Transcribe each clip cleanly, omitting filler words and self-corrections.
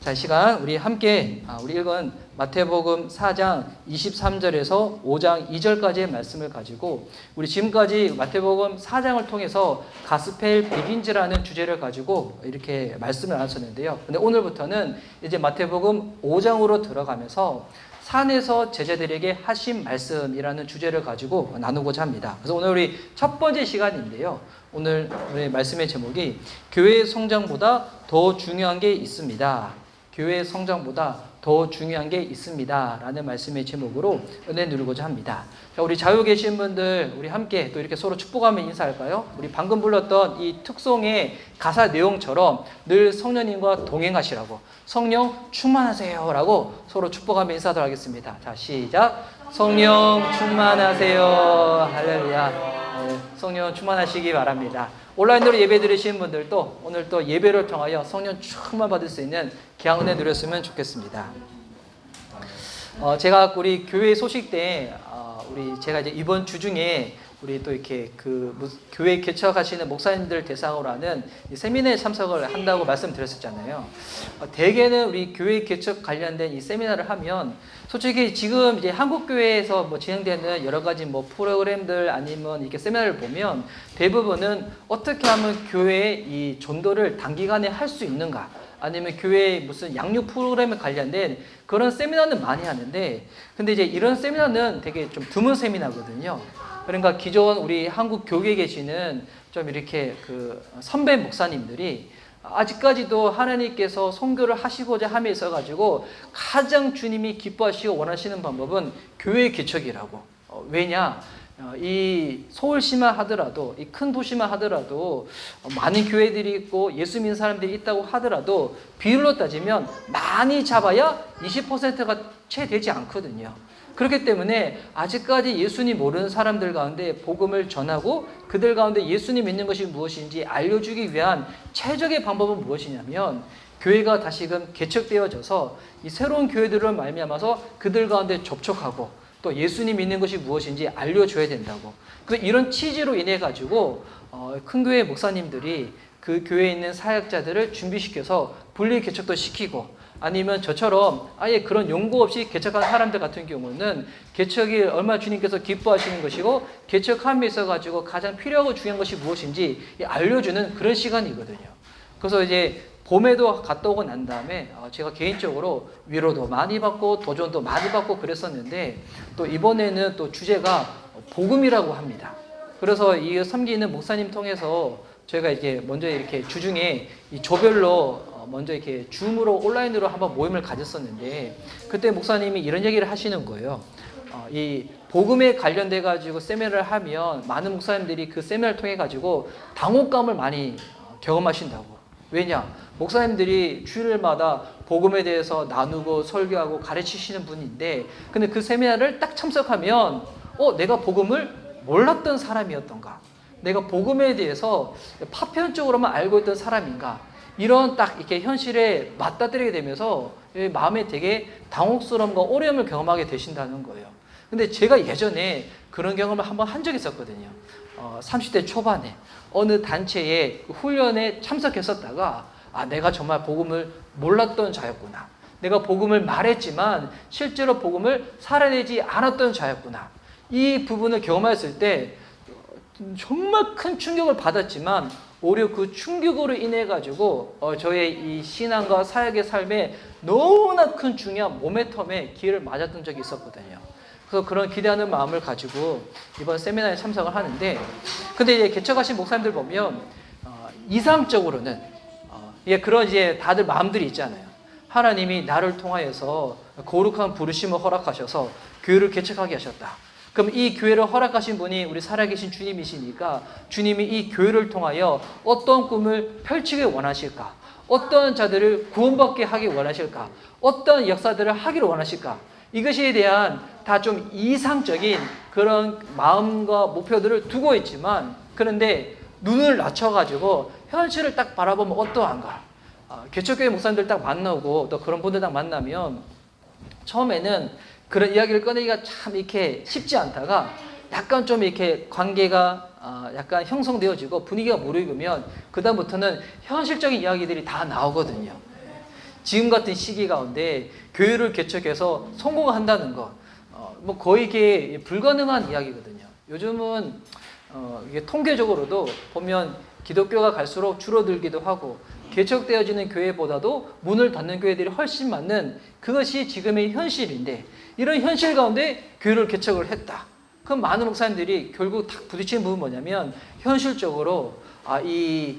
자, 이 시간 우리 함께 우리 읽은 마태복음 4장 23절에서 5장 2절까지의 말씀을 가지고 우리 지금까지 마태복음 4장을 통해서 가스펠 비긴즈라는 주제를 가지고 이렇게 말씀을 나눴었는데요. 근데 오늘부터는 이제 마태복음 5장으로 들어가면서 산에서 제자들에게 하신 말씀이라는 주제를 가지고 나누고자 합니다. 그래서 오늘 우리 첫 번째 시간인데요. 오늘 우리 말씀의 제목이 교회의 성장보다 더 중요한 게 있습니다. 교회의 성장보다 더 중요한 게 있습니다. 라는 말씀의 제목으로 은혜 누리고자 합니다. 자, 우리 자유 계신 분들, 우리 함께 또 이렇게 서로 축복하며 인사할까요? 우리 방금 불렀던 이 특송의 가사 내용처럼 늘 성령님과 동행하시라고, 성령 충만하세요 라고 서로 축복하며 인사하도록 하겠습니다. 자, 시작. 성령 충만하세요. 할렐루야. 성령 충만하시기 바랍니다. 온라인으로 예배 드리시는 분들도 오늘 또 예배를 통하여 성령 충만 받을 수 있는 귀한 은혜 누렸으면 좋겠습니다. 제가 우리 교회 소식 때 제가 이제 이번 주 중에 우리 또 이렇게 교회 개척하시는 목사님들 대상으로 하는 이 세미나에 참석을 한다고 말씀드렸었잖아요. 대개는 우리 교회 개척 관련된 이 세미나를 하면 솔직히 지금 이제 한국 교회에서 진행되는 여러 가지 프로그램들 아니면 이렇게 세미나를 보면 대부분은 어떻게 하면 교회의 이 전도를 단기간에 할 수 있는가, 아니면 교회의 무슨 양육 프로그램에 관련된 그런 세미나는 많이 하는데, 근데 이제 이런 세미나는 되게 좀 드문 세미나거든요. 그러니까 기존 우리 한국 교회에 계시는 좀 이렇게 선배 목사님들이 아직까지도 하나님께서 선교를 하시고자 함에 있어가지고 가장 주님이 기뻐하시고 원하시는 방법은 교회 개척이라고. 왜냐? 이 서울시만 하더라도, 이 큰 도시만 하더라도 많은 교회들이 있고 예수 믿는 사람들이 있다고 하더라도 비율로 따지면 많이 잡아야 20%가 채 되지 않거든요. 그렇기 때문에 아직까지 예수님 모르는 사람들 가운데 복음을 전하고 그들 가운데 예수님 믿는 것이 무엇인지 알려주기 위한 최적의 방법은 무엇이냐면, 교회가 다시금 개척되어져서 이 새로운 교회들을 말미암아서 그들 가운데 접촉하고 또 예수님 믿는 것이 무엇인지 알려줘야 된다고. 그래서 이런 취지로 인해 가지고 큰 교회 목사님들이 그 교회에 있는 사역자들을 준비시켜서 분리 개척도 시키고, 아니면 저처럼 아예 그런 연구 없이 개척한 사람들 같은 경우는 개척이 얼마나 주님께서 기뻐하시는 것이고 개척함에 있어가지고 가장 필요하고 중요한 것이 무엇인지 알려주는 그런 시간이거든요. 그래서 이제 봄에도 갔다 오고 난 다음에 제가 개인적으로 위로도 많이 받고 도전도 많이 받고 그랬었는데, 또 이번에는 또 주제가 복음이라고 합니다. 그래서 이 섬기는 목사님 통해서 저희가 이제 먼저 이렇게 주중에 이 조별로 먼저 이렇게 줌으로 온라인으로 한번 모임을 가졌었는데, 그때 목사님이 이런 얘기를 하시는 거예요. 이 복음에 관련돼 가지고 세미나를 하면 많은 목사님들이 그 세미나를 통해 가지고 당혹감을 많이 경험하신다고. 왜냐? 목사님들이 주일마다 복음에 대해서 나누고 설교하고 가르치시는 분인데, 근데 그 세미나를 딱 참석하면 내가 복음을 몰랐던 사람이었던가, 내가 복음에 대해서 파편적으로만 알고 있던 사람인가, 이런 딱 이렇게 현실에 맞닥뜨리게 되면서 마음에 되게 당혹스러움과 어려움을 경험하게 되신다는 거예요. 근데 제가 예전에 그런 경험을 한번 한 적이 있었거든요. 30대 초반에 어느 단체의 훈련에 참석했었다가 내가 정말 복음을 몰랐던 자였구나, 내가 복음을 말했지만 실제로 복음을 살아내지 않았던 자였구나, 이 부분을 경험했을 때 정말 큰 충격을 받았지만 오히려 그 충격으로 인해 가지고 저의 이 신앙과 사역의 삶에 너무나 큰 중요한 모멘텀에 기회를 맞았던 적이 있었거든요. 그래서 그런 기대하는 마음을 가지고 이번 세미나에 참석을 하는데, 근데 이제 개척하신 목사님들 보면 이상적으로는 그런 이제 다들 마음들이 있잖아요. 하나님이 나를 통하여서 거룩한 부르심을 허락하셔서 교회를 개척하게 하셨다. 그럼 이 교회를 허락하신 분이 우리 살아계신 주님이시니까 주님이 이 교회를 통하여 어떤 꿈을 펼치길 원하실까? 어떤 자들을 구원받게 하길 원하실까? 어떤 역사들을 하기를 원하실까? 이것에 대한 다 좀 이상적인 그런 마음과 목표들을 두고 있지만, 그런데 눈을 낮춰가지고 현실을 딱 바라보면 어떠한가? 개척교회 목사님들 딱 만나고 또 그런 분들 딱 만나면 처음에는 그런 이야기를 꺼내기가 참 이렇게 쉽지 않다가 약간 좀 이렇게 관계가 약간 형성되어지고 분위기가 무르익으면 그다음부터는 현실적인 이야기들이 다 나오거든요. 지금 같은 시기 가운데 교회를 개척해서 성공한다는 것, 뭐 거의 이게 불가능한 이야기거든요. 요즘은 이게 통계적으로도 보면 기독교가 갈수록 줄어들기도 하고 개척되어지는 교회보다도 문을 닫는 교회들이 훨씬 많은 그것이 지금의 현실인데, 이런 현실 가운데 교회를 개척을 했다. 그럼 많은 목사님들이 결국 딱 부딪히는 부분은 뭐냐면, 현실적으로 이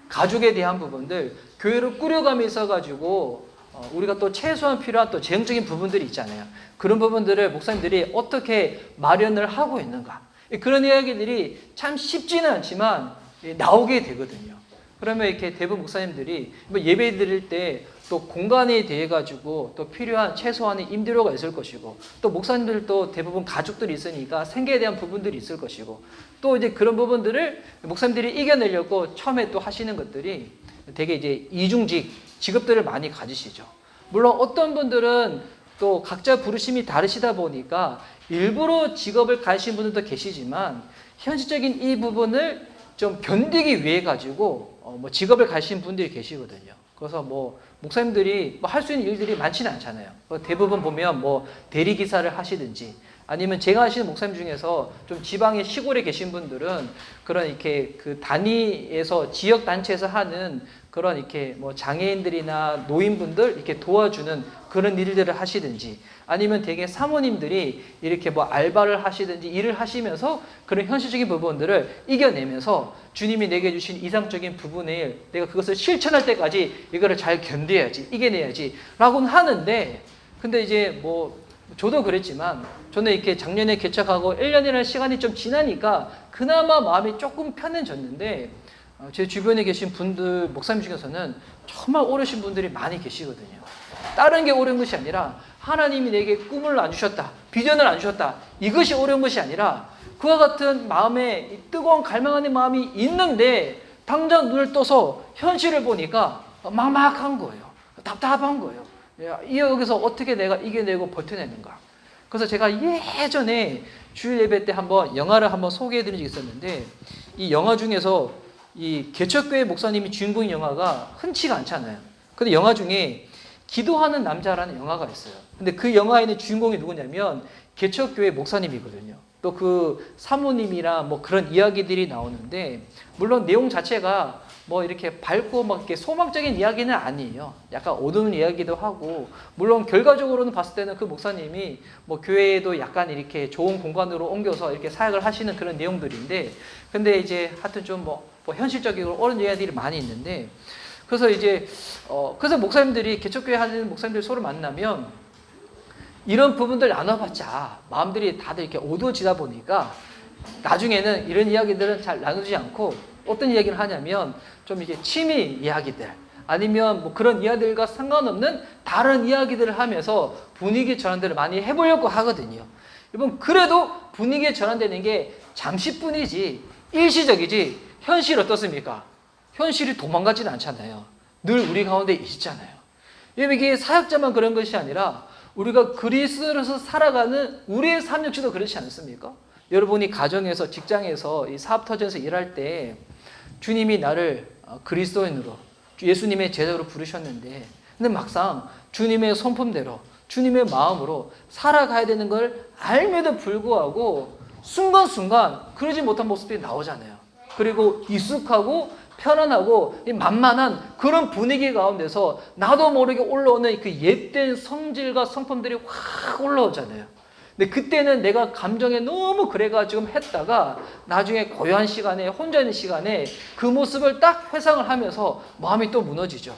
가족에 대한 부분들, 교회를 꾸려감이 있어가지고 우리가 또 최소한 필요한 또 재정적인 부분들이 있잖아요. 그런 부분들을 목사님들이 어떻게 마련을 하고 있는가, 그런 이야기들이 참 쉽지는 않지만 나오게 되거든요. 그러면 이렇게 대부분 목사님들이 예배 드릴 때 또 공간에 대해 가지고 또 필요한 최소한의 임대료가 있을 것이고, 또 목사님들도 대부분 가족들이 있으니까 생계에 대한 부분들이 있을 것이고, 또 이제 그런 부분들을 목사님들이 이겨내려고 처음에 또 하시는 것들이 되게 이제 이중직 직업들을 많이 가지시죠. 물론 어떤 분들은 또 각자 부르심이 다르시다 보니까 일부러 직업을 가지신 분들도 계시지만, 현실적인 이 부분을 좀 견디기 위해 가지고 뭐 직업을 가지신 분들이 계시거든요. 그래서 뭐 목사님들이 뭐 할 수 있는 일들이 많지는 않잖아요. 대부분 보면 뭐 대리기사를 하시든지, 아니면 제가 아시는 목사님 중에서 좀 지방의 시골에 계신 분들은 그런 이렇게 그 단위에서 지역 단체에서 하는 그런 이렇게 뭐 장애인들이나 노인분들 이렇게 도와주는 그런 일들을 하시든지, 아니면 되게 사모님들이 이렇게 뭐 알바를 하시든지 일을 하시면서 그런 현실적인 부분들을 이겨내면서 주님이 내게 주신 이상적인 부분을 내가 그것을 실천할 때까지 이거를 잘 견뎌야지, 이겨내야지 라고는 하는데, 근데 이제 뭐 저도 그랬지만 저는 이렇게 작년에 개척하고 1년이라는 시간이 좀 지나니까 그나마 마음이 조금 편해졌는데, 제 주변에 계신 분들, 목사님 중에서는 정말 어려우신 분들이 많이 계시거든요. 다른 게 어려운 것이 아니라 하나님이 내게 꿈을 안 주셨다, 비전을 안 주셨다, 이것이 어려운 것이 아니라 그와 같은 마음에 뜨거운 갈망하는 마음이 있는데 당장 눈을 떠서 현실을 보니까 막막한 거예요. 답답한 거예요. 여기서 어떻게 내가 이겨내고 버텨내는가. 그래서 제가 예전에 주일 예배 때 한번 영화를 한번 소개해 드린 적이 있었는데, 이 영화 중에서 이 개척교회 목사님이 주인공인 영화가 흔치가 않잖아요. 근데 영화 중에 기도하는 남자라는 영화가 있어요. 근데 그 영화에 있는 주인공이 누구냐면 개척교회 목사님이거든요. 또 그 사모님이랑 뭐 그런 이야기들이 나오는데, 물론 내용 자체가 뭐 이렇게 밝고 막 이렇게 소망적인 이야기는 아니에요. 약간 어두운 이야기도 하고, 물론 결과적으로는 봤을 때는 그 목사님이 뭐 교회에도 약간 이렇게 좋은 공간으로 옮겨서 이렇게 사역을 하시는 그런 내용들인데, 근데 이제 하여튼 좀 뭐 현실적이고 어려운 이야기들이 많이 있는데, 그래서 이제 그래서 목사님들이 개척교회 하는 목사님들 서로 만나면 이런 부분들 나눠봤자 마음들이 다들 이렇게 어두워지다 보니까 나중에는 이런 이야기들은 잘 나누지 않고 어떤 이야기를 하냐면 좀 이게 취미 이야기들, 아니면 뭐 그런 이야기들과 상관없는 다른 이야기들을 하면서 분위기 전환들을 많이 해보려고 하거든요. 여러분, 그래도 분위기 전환되는 게 잠시뿐이지 일시적이지, 현실 어떻습니까? 현실이 도망가지는 않잖아요. 늘 우리 가운데 있잖아요. 이게 사역자만 그런 것이 아니라 우리가 그리스도로서 살아가는 우리의 삶 역시도 그렇지 않습니까? 여러분이 가정에서, 직장에서, 이 사업 터전에서 일할 때 주님이 나를 그리스도인으로, 예수님의 제자로 부르셨는데, 근데 막상 주님의 성품대로, 주님의 마음으로 살아가야 되는 걸 알면도 불구하고 순간순간 그러지 못한 모습들이 나오잖아요. 그리고 익숙하고 편안하고 만만한 그런 분위기 가운데서 나도 모르게 올라오는 그 옛된 성질과 성품들이 확 올라오잖아요. 근데 그때는 내가 감정에 너무 그래가지고 했다가 나중에 고요한 시간에, 혼자 있는 시간에 그 모습을 딱 회상을 하면서 마음이 또 무너지죠.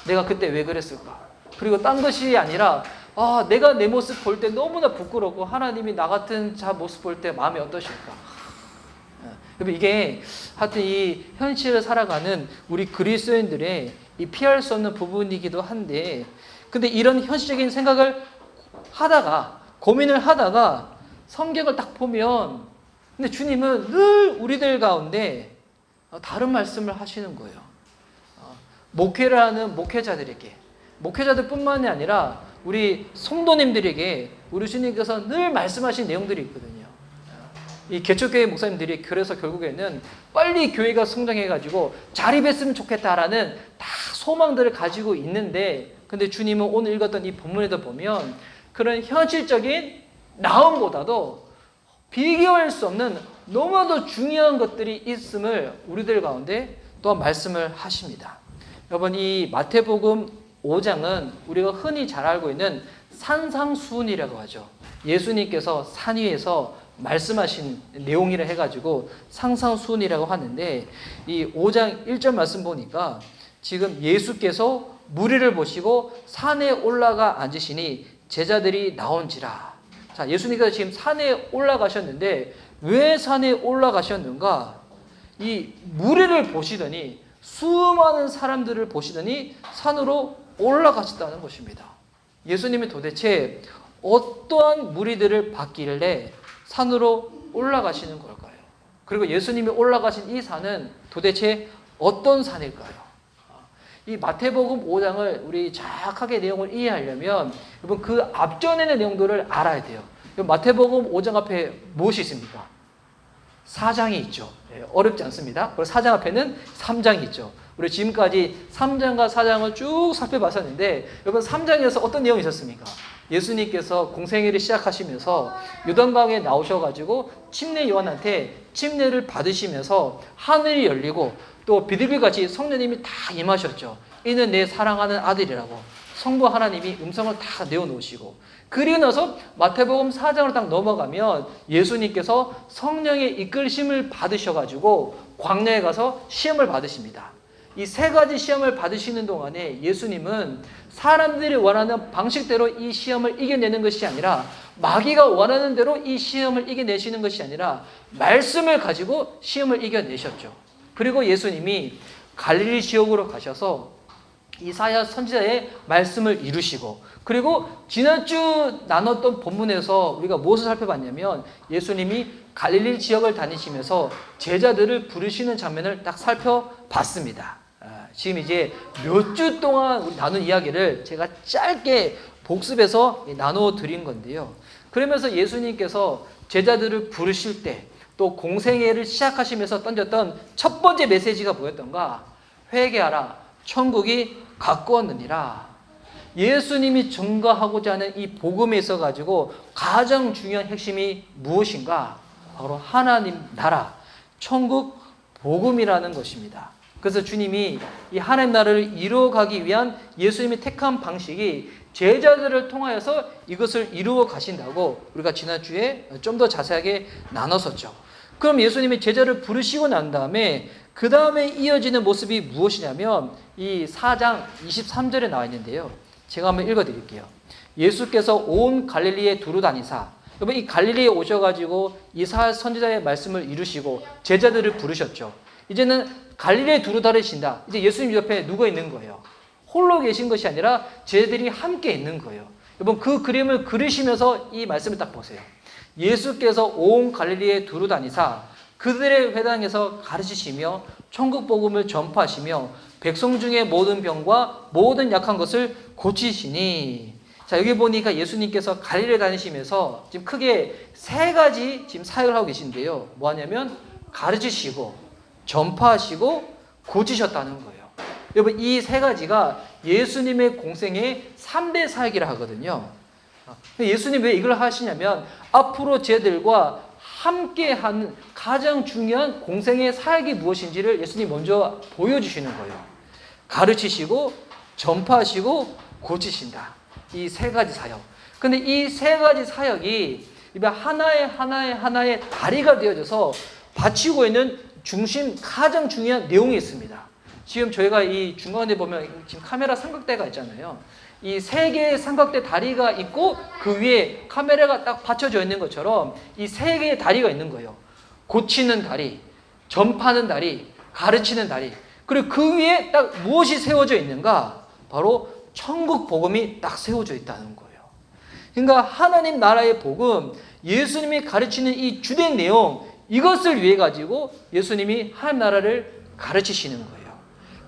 내가 그때 왜 그랬을까? 그리고 딴 것이 아니라 내가 내 모습 볼 때 너무나 부끄럽고 하나님이 나 같은 자 모습 볼 때 마음이 어떠실까? 이게 하여튼 이 현실을 살아가는 우리 그리스도인들의 이 피할 수 없는 부분이기도 한데, 근데 이런 현실적인 생각을 하다가, 고민을 하다가 성경을 딱 보면, 근데 주님은 늘 우리들 가운데 다른 말씀을 하시는 거예요. 목회를 하는 목회자들에게, 목회자들뿐만이 아니라 우리 성도님들에게 우리 주님께서 늘 말씀하신 내용들이 있거든요. 이 개척교회 목사님들이 그래서 결국에는 빨리 교회가 성장해가지고 자립했으면 좋겠다라는 다 소망들을 가지고 있는데, 근데 주님은 오늘 읽었던 이 본문에도 보면 그런 현실적인 나음보다도 비교할 수 없는 너무나도 중요한 것들이 있음을 우리들 가운데 또한 말씀을 하십니다. 여러분, 이 마태복음 5장은 우리가 흔히 잘 알고 있는 산상수훈이라고 하죠. 예수님께서 산 위에서 말씀하신 내용이라 해가지고 상상수훈이라고 하는데, 이 5장 1절 말씀 보니까 지금 예수께서 무리를 보시고 산에 올라가 앉으시니 제자들이 나온지라. 자, 예수님께서 지금 산에 올라가셨는데 왜 산에 올라가셨는가? 이 무리를 보시더니, 수많은 사람들을 보시더니 산으로 올라가셨다는 것입니다. 예수님이 도대체 어떠한 무리들을 받길래 산으로 올라가시는 걸까요? 그리고 예수님이 올라가신 이 산은 도대체 어떤 산일까요? 이 마태복음 5장을 우리 정확하게 내용을 이해하려면 여러분 그 앞전에 있는 내용들을 알아야 돼요. 마태복음 5장 앞에 무엇이 있습니까? 4장이 있죠. 어렵지 않습니다. 그리고 4장 앞에는 3장이 있죠. 우리 지금까지 3장과 4장을 쭉 살펴봤었는데, 여러분 3장에서 어떤 내용이 있었습니까? 예수님께서 공생애를 시작하시면서 요단강에 나오셔가지고 침례 요한한테 침례를 받으시면서 하늘이 열리고 또 비둘기같이 성령님이 다 임하셨죠. 이는 내 사랑하는 아들이라고 성부 하나님이 음성을 다 내어놓으시고, 그리고 나서 마태복음 4장으로 딱 넘어가면 예수님께서 성령의 이끌심을 받으셔가지고 광야에 가서 시험을 받으십니다. 이 세 가지 시험을 받으시는 동안에 예수님은 사람들이 원하는 방식대로 이 시험을 이겨내는 것이 아니라, 마귀가 원하는 대로 이 시험을 이겨내시는 것이 아니라 말씀을 가지고 시험을 이겨내셨죠. 그리고 예수님이 갈릴리 지역으로 가셔서 이사야 선지자의 말씀을 이루시고, 그리고 지난주 나눴던 본문에서 우리가 무엇을 살펴봤냐면 예수님이 갈릴리 지역을 다니시면서 제자들을 부르시는 장면을 딱 살펴봤습니다. 지금 이제 몇 주 동안 우리 나눈 이야기를 제가 짧게 복습해서 나누어 드린 건데요. 그러면서 예수님께서 제자들을 부르실 때 또 공생애를 시작하시면서 던졌던 첫 번째 메시지가 뭐였던가? 회개하라, 천국이 가까웠느니라. 예수님이 증거하고자 하는 이 복음에 있어가지고 가장 중요한 핵심이 무엇인가? 바로 하나님 나라, 천국 복음이라는 것입니다. 그래서 주님이 이 하나님 나라를 이루어가기 위한 예수님이 택한 방식이 제자들을 통하여서 이것을 이루어 가신다고 우리가 지난주에 좀 더 자세하게 나눴었죠. 그럼 예수님이 제자를 부르시고 난 다음에 그 다음에 이어지는 모습이 무엇이냐면 이 4장 23절에 나와 있는데요. 제가 한번 읽어드릴게요. 예수께서 온 갈릴리에 두루 다니사. 여러분 이 갈릴리에 오셔가지고 이사야 선지자의 말씀을 이루시고 제자들을 부르셨죠. 이제는 갈릴리에 두루 다니신다. 이제 예수님 옆에 누가 있는 거예요? 홀로 계신 것이 아니라 제자들이 함께 있는 거예요. 여러분 그 그림을 그리시면서 이 말씀을 딱 보세요. 예수께서 온 갈릴리에 두루 다니사 그들의 회당에서 가르치시며 천국 복음을 전파하시며 백성 중에 모든 병과 모든 약한 것을 고치시니. 자, 여기 보니까 예수님께서 갈릴리에 다니시면서 지금 크게 세 가지 지금 사역을 하고 계신데요. 뭐 하냐면 가르치시고 전파하시고 고치셨다는 거예요. 여러분 이 세 가지가 예수님의 공생의 3대 사역이라 하거든요. 예수님 왜 이걸 하시냐면 앞으로 쟤들과 함께하는 가장 중요한 공생의 사역이 무엇인지를 예수님 먼저 보여주시는 거예요. 가르치시고 전파하시고 고치신다. 이 세 가지 사역. 근데 이 세 가지 사역이 하나의 다리가 되어져서 받치고 있는 중심 가장 중요한 내용이 있습니다. 지금 저희가 이 중간에 보면 지금 카메라 삼각대가 있잖아요. 이 세 개의 삼각대 다리가 있고 그 위에 카메라가 딱 받쳐져 있는 것처럼 이 세 개의 다리가 있는 거예요. 고치는 다리, 전파하는 다리, 가르치는 다리. 그리고 그 위에 딱 무엇이 세워져 있는가? 바로 천국 복음이 딱 세워져 있다는 거예요. 그러니까 하나님 나라의 복음, 예수님이 가르치는 이 주된 내용, 이것을 위해 가지고 예수님이 하나님 나라를 가르치시는 거예요.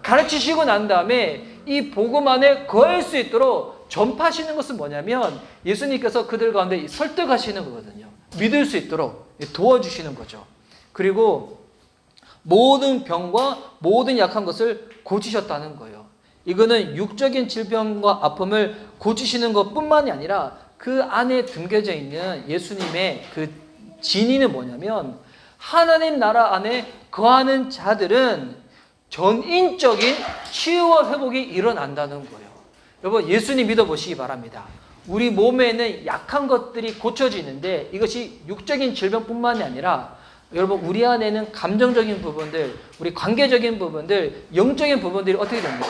가르치시고 난 다음에 이 복음 안에 거할 수 있도록 전파하시는 것은 뭐냐면 예수님께서 그들 가운데 설득하시는 거거든요. 믿을 수 있도록 도와주시는 거죠. 그리고 모든 병과 모든 약한 것을 고치셨다는 거예요. 이거는 육적인 질병과 아픔을 고치시는 것뿐만이 아니라 그 안에 담겨져 있는 예수님의 그 진의는 뭐냐면 하나님 나라 안에 거하는 자들은 전인적인 치유와 회복이 일어난다는 거예요. 여러분 예수님 믿어보시기 바랍니다. 우리 몸에는 약한 것들이 고쳐지는데 이것이 육적인 질병뿐만이 아니라 여러분 우리 안에는 감정적인 부분들, 우리 관계적인 부분들, 영적인 부분들이 어떻게 됩니까?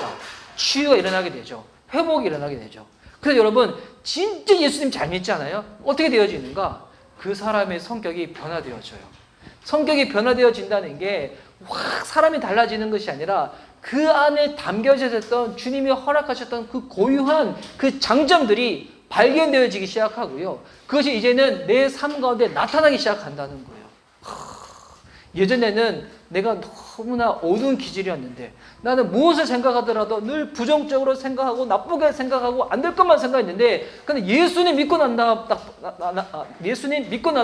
치유가 일어나게 되죠. 회복이 일어나게 되죠. 그래서 여러분 진짜 예수님 잘 믿잖아요. 어떻게 되어지는가? 그 사람의 성격이 변화되어져요. 성격이 변화되어진다는 게 확 사람이 달라지는 것이 아니라 그 안에 담겨져 있었던 주님이 허락하셨던 그 고유한 그 장점들이 발견되어지기 시작하고요. 그것이 이제는 내 삶 가운데 나타나기 시작한다는 거예요. 예전에는 내가 너무나 어두운 기질이었는데 나는 무엇을 생각하더라도 늘 부정적으로 생각하고 나쁘게 생각하고 안 될 것만 생각했는데 근데 예수님 믿고 난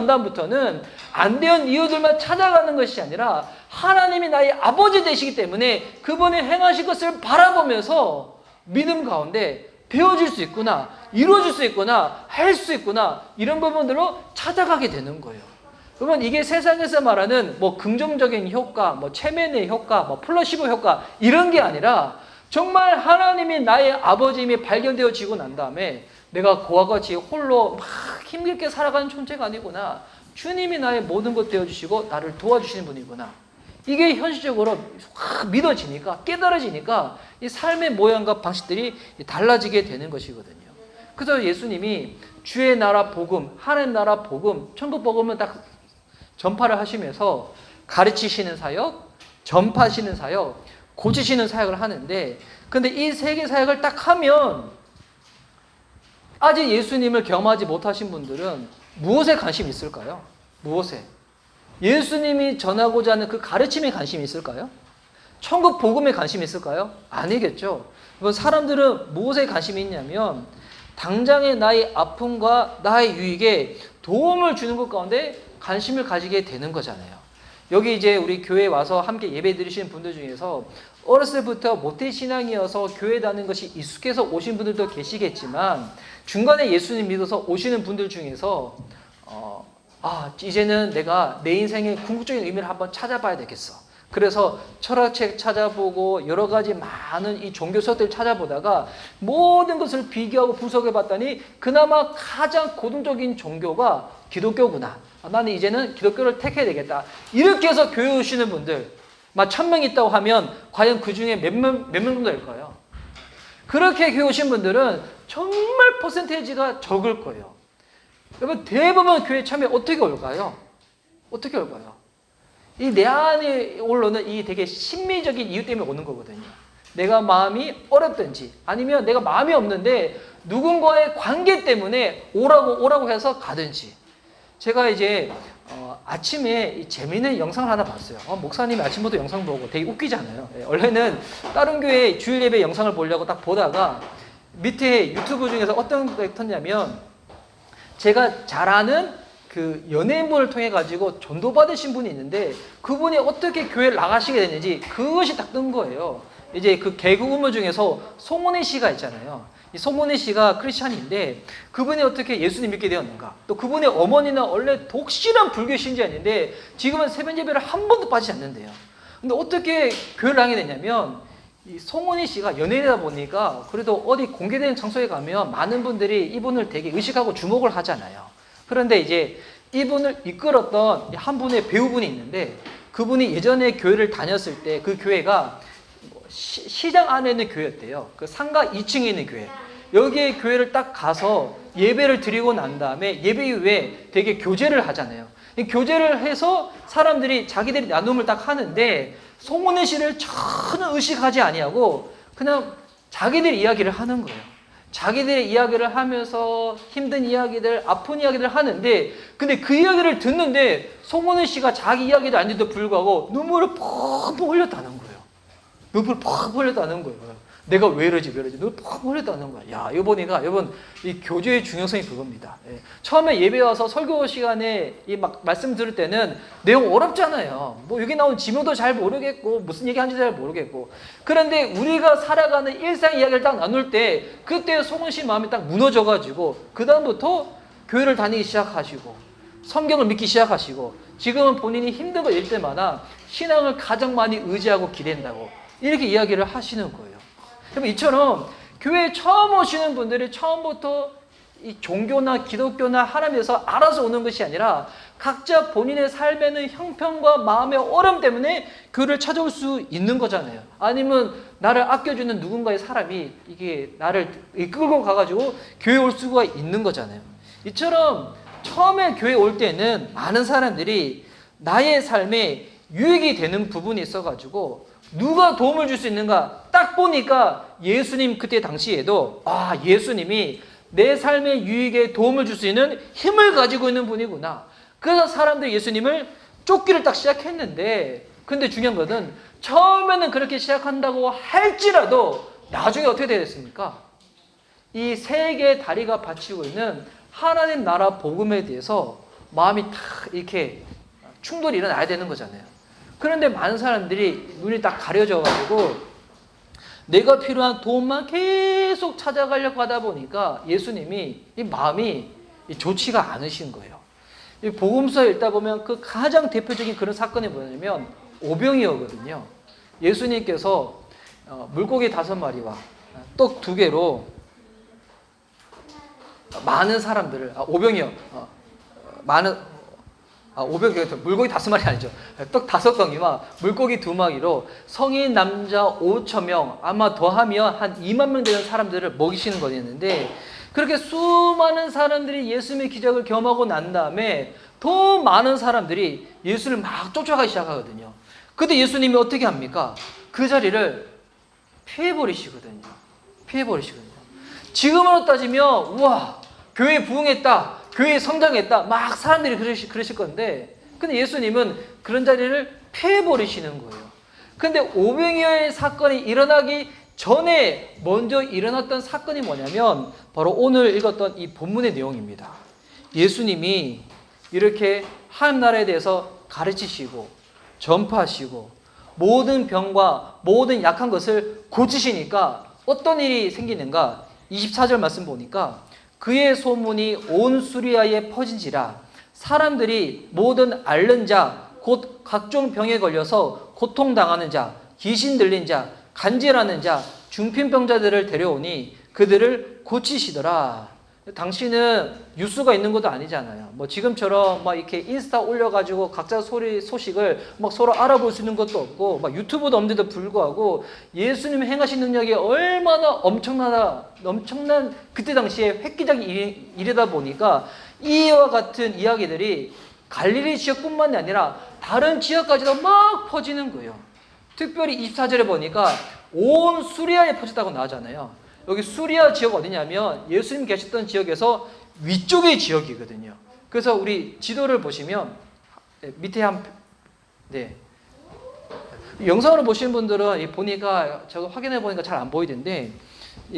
다음부터는 안 되는 이유들만 찾아가는 것이 아니라 하나님이 나의 아버지 되시기 때문에 그분이 행하실 것을 바라보면서 믿음 가운데 되어질 수 있구나, 이루어질 수 있구나, 할 수 있구나 이런 부분들로 찾아가게 되는 거예요. 그러면 이게 세상에서 말하는 뭐 긍정적인 효과, 뭐 체면의 효과, 뭐 플라시보 효과 이런 게 아니라 정말 하나님이 나의 아버지임이 발견되어지고 난 다음에 내가 그와 같이 홀로 막 힘겹게 살아가는 존재가 아니구나. 주님이 나의 모든 것 되어주시고 나를 도와주시는 분이구나. 이게 현실적으로 확 믿어지니까 깨달아지니까 이 삶의 모양과 방식들이 달라지게 되는 것이거든요. 그래서 예수님이 주의 나라 복음, 하나님 나라 복음, 천국 복음을 딱 전파를 하시면서 가르치시는 사역, 전파하시는 사역, 고치시는 사역을 하는데 근데 이 세 개 사역을 딱 하면 아직 예수님을 경험하지 못하신 분들은 무엇에 관심이 있을까요? 무엇에? 예수님이 전하고자 하는 그 가르침에 관심이 있을까요? 천국 복음에 관심이 있을까요? 아니겠죠. 사람들은 무엇에 관심이 있냐면 당장의 나의 아픔과 나의 유익에 도움을 주는 것 가운데 관심을 가지게 되는 거잖아요. 여기 이제 우리 교회에 와서 함께 예배 드리시는 분들 중에서 어렸을 때부터 모태신앙이어서 교회 다니는 것이 익숙해서 오신 분들도 계시겠지만 중간에 예수님 믿어서 오시는 분들 중에서 이제는 내가 내 인생의 궁극적인 의미를 한번 찾아봐야 되겠어. 그래서 철학책 찾아보고 여러 가지 많은 이 종교 수업들 찾아보다가 모든 것을 비교하고 분석해 봤더니 그나마 가장 고등적인 종교가 기독교구나. 나는 이제는 기독교를 택해야 되겠다. 이렇게 해서 교회 오시는 분들, 막 1000명 있다고 하면 과연 그 중에 몇 명 정도 될까요? 그렇게 교회 오신 분들은 정말 퍼센테이지가 적을 거예요. 여러분 대부분 교회 참여 어떻게 올까요? 어떻게 올까요? 이 내 안에 올라오는 이 되게 심미적인 이유 때문에 오는 거거든요. 내가 마음이 어렵든지 아니면 내가 마음이 없는데 누군가의 관계 때문에 오라고 해서 가든지. 제가 이제 아침에 재미있는 영상을 하나 봤어요. 목사님이 아침부터 영상 보고 되게 웃기잖아요. 원래는 다른 교회 주일 예배 영상을 보려고 딱 보다가 밑에 유튜브 중에서 어떤 거 떴냐면 제가 잘 아는 그 연예인분을 통해 가지고 전도받으신 분이 있는데 그분이 어떻게 교회를 나가시게 됐는지 그것이 딱 뜬 거예요. 이제 그 개그우먼 중에서 송은혜 씨가 있잖아요. 이 송은혜 씨가 크리스찬인데 그분이 어떻게 예수님 믿게 되었는가? 또 그분의 어머니는 원래 독실한 불교 신자였는데 지금은 새벽 예배를 한 번도 빠지지 않는데요. 근데 어떻게 교회를 하게 됐냐면 이 송은혜 씨가 연예인이다 보니까 그래도 어디 공개된 장소에 가면 많은 분들이 이분을 되게 의식하고 주목을 하잖아요. 그런데 이제 이분을 이끌었던 한 분의 배우분이 있는데 그분이 예전에 교회를 다녔을 때 그 교회가 시장 안에 있는 교회였대요. 그 상가 2층에 있는 교회. 여기에 교회를 딱 가서 예배를 드리고 난 다음에 예배 이후에 되게 교제를 하잖아요. 이 교제를 해서 사람들이 자기들이 나눔을 딱 하는데 송은혜 씨를 전혀 의식하지 아니하고 그냥 자기들이 이야기를 하는 거예요. 자기들의 이야기를 하면서 힘든 이야기들, 아픈 이야기들 하는데 근데 그 이야기를 듣는데 송은혜 씨가 자기 이야기도 아닌데도 불구하고 눈물을 펑펑 흘렸다는 거예요. 눈물을 펑펑 흘렸다는 거예요. 내가 왜 이러지? 너 너무 오래다는 거야. 야, 이거 보니까 여러분 이 교제의 중요성이 그겁니다. 예. 처음에 예배 와서 설교 시간에 이 막 말씀 들을 때는 내용 어렵잖아요. 뭐 여기 나온 지명도 잘 모르겠고 무슨 얘기하는지 잘 모르겠고. 그런데 우리가 살아가는 일상 이야기를 딱 나눌 때 그때 송은 씨 마음이 딱 무너져가지고 그 다음부터 교회를 다니기 시작하시고 성경을 믿기 시작하시고 지금은 본인이 힘든 거 일 때마다 신앙을 가장 많이 의지하고 기댄다고 이렇게 이야기를 하시는 거예요. 그럼 이처럼 교회에 처음 오시는 분들이 처음부터 이 종교나 기독교나 하나님에서 알아서 오는 것이 아니라 각자 본인의 삶에는 형편과 마음의 어려움 때문에 교회를 찾아올 수 있는 거잖아요. 아니면 나를 아껴주는 누군가의 사람이 이게 나를 끌고 가가지고 교회에 올 수가 있는 거잖아요. 이처럼 처음에 교회에 올 때는 많은 사람들이 나의 삶에 유익이 되는 부분이 있어가지고 누가 도움을 줄 수 있는가 딱 보니까 예수님 그때 당시에도 예수님이 내 삶의 유익에 도움을 줄 수 있는 힘을 가지고 있는 분이구나. 그래서 사람들이 예수님을 쫓기를 딱 시작했는데 근데 중요한 것은 처음에는 그렇게 시작한다고 할지라도 나중에 어떻게 되겠습니까? 이 세 개의 다리가 받치고 있는 하나님 나라 복음에 대해서 마음이 다 이렇게 충돌이 일어나야 되는 거잖아요. 그런데 많은 사람들이 눈이 딱 가려져가지고 내가 필요한 돈만 계속 찾아가려고 하다 보니까 예수님이 이 마음이 좋지가 않으신 거예요. 이 복음서에 읽다 보면 그 가장 대표적인 그런 사건이 뭐냐면 오병이어거든요. 예수님께서 물고기 5마리와 떡 2개로 많은 사람들을 오병이어 물고기 5마리 아니죠. 떡 5덩이와 물고기 2마리로 성인 남자 5,000명 아마 더하면 한 2만 명 되는 사람들을 먹이시는 거였는데 그렇게 수많은 사람들이 예수님의 기적을 경험하고 난 다음에 더 많은 사람들이 예수를 막 쫓아가기 시작하거든요. 근데 예수님이 어떻게 합니까? 그 자리를 피해버리시거든요. 지금으로 따지면 우와 교회 부흥했다. 교회에 성장했다. 막 사람들이 그러실 건데 근데 예수님은 그런 자리를 피해버리시는 거예요. 근데 오병이어의 사건이 일어나기 전에 먼저 일어났던 사건이 뭐냐면 바로 오늘 읽었던 이 본문의 내용입니다. 예수님이 이렇게 하나님 나라에 대해서 가르치시고 전파하시고 모든 병과 모든 약한 것을 고치시니까 어떤 일이 생기는가? 24절 말씀 보니까 그의 소문이 온 수리아에 퍼진지라 사람들이 모든 앓는 자 곧 각종 병에 걸려서 고통당하는 자 귀신 들린 자 간질하는 자 중풍병자들을 데려오니 그들을 고치시더라. 당신은 뉴스가 있는 것도 아니잖아요. 뭐 지금처럼 막 이렇게 인스타 올려가지고 각자 소식을 막 서로 알아볼 수 있는 것도 없고 막 유튜브도 없는데도 불구하고 예수님 행하신 능력이 얼마나 엄청난 그때 당시에 획기적인 일이다 보니까 이와 같은 이야기들이 갈릴리 지역뿐만이 아니라 다른 지역까지도 막 퍼지는 거예요. 특별히 24절에 보니까 온 수리아에 퍼졌다고 나오잖아요. 여기 수리아 지역 어디냐면 예수님 계셨던 지역에서 위쪽의 지역이거든요. 그래서 우리 지도를 보시면 밑에 영상으로 보시는 분들은 보니까 제가 확인해 보니까 잘 안 보이던데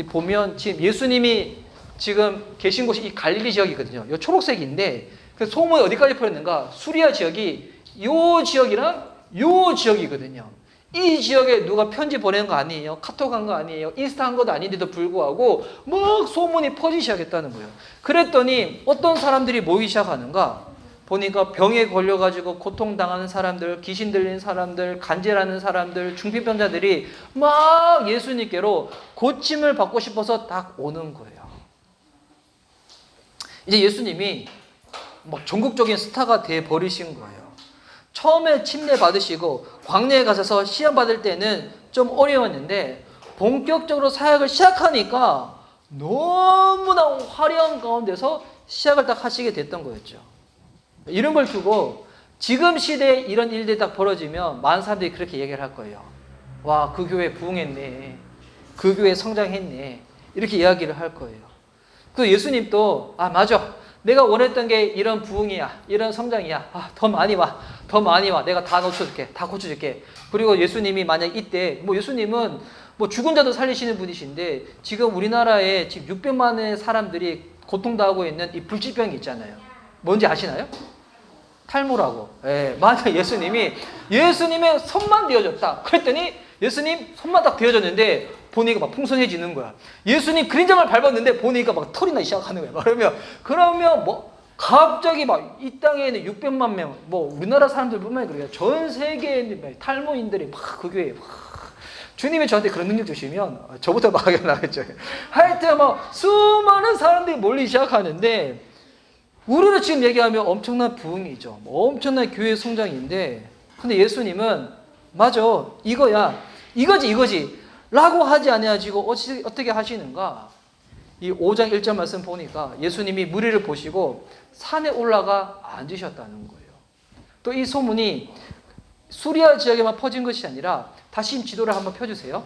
보면 지금 예수님이 지금 계신 곳이 이 갈릴리 지역이거든요. 이 초록색인데 그 소문이 어디까지 퍼졌는가? 수리아 지역이 이 지역이랑 이 지역이거든요. 이 지역에 누가 편지 보낸 거 아니에요? 카톡 한 거 아니에요? 인스타 한 것도 아닌데도 불구하고 막 소문이 퍼지기 시작했다는 거예요. 그랬더니 어떤 사람들이 모이기 시작하는가? 보니까 병에 걸려가지고 고통당하는 사람들, 귀신 들린 사람들, 간질하는 사람들, 중풍병자들이 막 예수님께로 고침을 받고 싶어서 딱 오는 거예요. 이제 예수님이 막 전국적인 스타가 돼버리신 거예요. 처음에 침례 받으시고 광야에 가셔서 시험 받을 때는 좀 어려웠는데 본격적으로 사역을 시작하니까 너무나 화려한 가운데서 시작을 딱 하시게 됐던 거였죠. 이런 걸 두고 지금 시대에 이런 일들이 딱 벌어지면 많은 사람들이 그렇게 얘기를 할 거예요. 와, 그 교회 부흥했네. 그 교회 성장했네. 이렇게 이야기를 할 거예요. 그 예수님도 맞아. 내가 원했던 게 이런 부흥이야. 이런 성장이야. 더 많이 와. 내가 다 고쳐줄게. 그리고 예수님이 만약 이때 예수님은 뭐 죽은 자도 살리시는 분이신데 지금 우리나라에 지금 600만의 사람들이 고통당하고 있는 이 불치병이 있잖아요. 뭔지 아시나요? 탈모라고. 예, 맞아. 예수님의 손만 대어졌다. 그랬더니 예수님 손만 딱 대어졌는데 보니까 막 풍성해지는 거야. 예수님 그림자만 밟았는데 보니까 막 털이 나기 시작하는 거야. 그러면 뭐 갑자기 막 이 땅에 있는 600만 명, 뭐 우리나라 사람들뿐만 아니라 전 세계에 있는 탈모인들이 막 그 교회에 막 주님이 저한테 그런 능력 주시면 저부터 막 나겠죠. 하여튼 막 수많은 사람들이 몰리기 시작하는데 우리로 지금 얘기하면 엄청난 부흥이죠. 엄청난 교회 성장인데 근데 예수님은 맞아 이거야 이거지 라고 하지 아니하시고 어떻게 하시는가? 이 5장 1절 말씀 보니까 예수님이 무리를 보시고 산에 올라가 앉으셨다는 거예요. 또 이 소문이 수리아 지역에만 퍼진 것이 아니라 다시 지도를 한번 펴주세요.